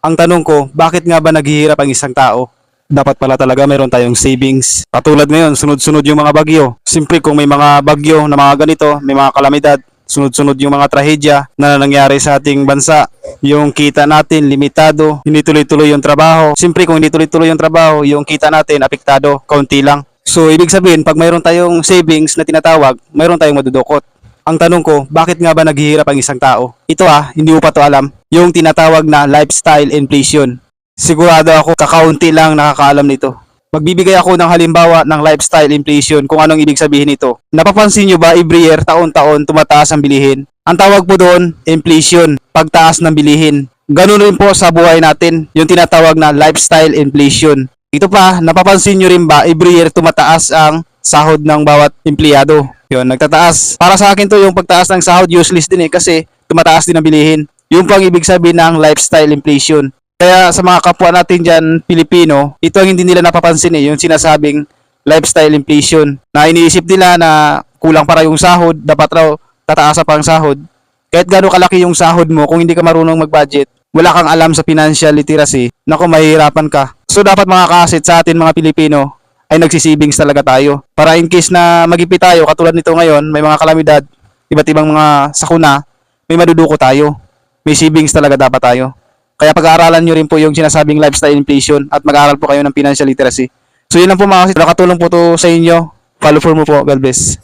Ang tanong ko, bakit nga ba naghihirap ang isang tao? Dapat pala talaga mayroon tayong savings. Katulad ngayon, sunod-sunod yung mga bagyo. Siyempre kung may mga bagyo na mga ganito, may mga kalamidad, sunod-sunod yung mga trahedya na nangyari sa ating bansa. Yung kita natin, limitado, hindi tuloy-tuloy yung trabaho. Siyempre kung hindi tuloy-tuloy yung trabaho, yung kita natin, apektado, kaunti lang. So ibig sabihin, pag mayroon tayong savings na tinatawag, mayroon tayong madudukot. Ang tanong ko, bakit nga ba naghihirap ang isang tao? Ito hindi mo pa to alam. Yung tinatawag na lifestyle inflation. Sigurado ako kakaunti lang nakakaalam nito. Magbibigay ako ng halimbawa ng lifestyle inflation kung anong ibig sabihin nito. Napapansin nyo ba every year, taon-taon, tumataas ang bilihin? Ang tawag po doon, inflation, pagtaas ng bilihin. Ganun rin po sa buhay natin, yung tinatawag na lifestyle inflation. Ito pa, napapansin nyo rin ba every year tumataas ang sahod ng bawat empleyado? Yun, nagtataas. Para sa akin to yung pagtaas ng sahod useless din kasi tumataas din ang bilihin. Yung pang ibig sabihin ng lifestyle inflation. Kaya sa mga kapwa natin dyan, Pilipino, ito ang hindi nila napapansin yung sinasabing lifestyle inflation. Na iniisip nila na kulang para yung sahod, dapat raw tataasa pa ang sahod. Kahit gano'ng kalaki yung sahod mo, kung hindi ka marunong mag-budget, wala kang alam sa financial literacy, naku, mahihirapan ka. So dapat mga kasit sa atin mga Pilipino, ay nagsisavings talaga tayo. Para in case na magipit tayo, katulad nito ngayon, may mga kalamidad, iba't ibang mga sakuna, may maduduko tayo. May savings talaga dapat tayo. Kaya pag-aaralan nyo rin po yung sinasabing lifestyle inflation at mag-aaral po kayo ng financial literacy. So yun lang po mga kasi nakatulong po to sa inyo. Follow for mo po. God bless.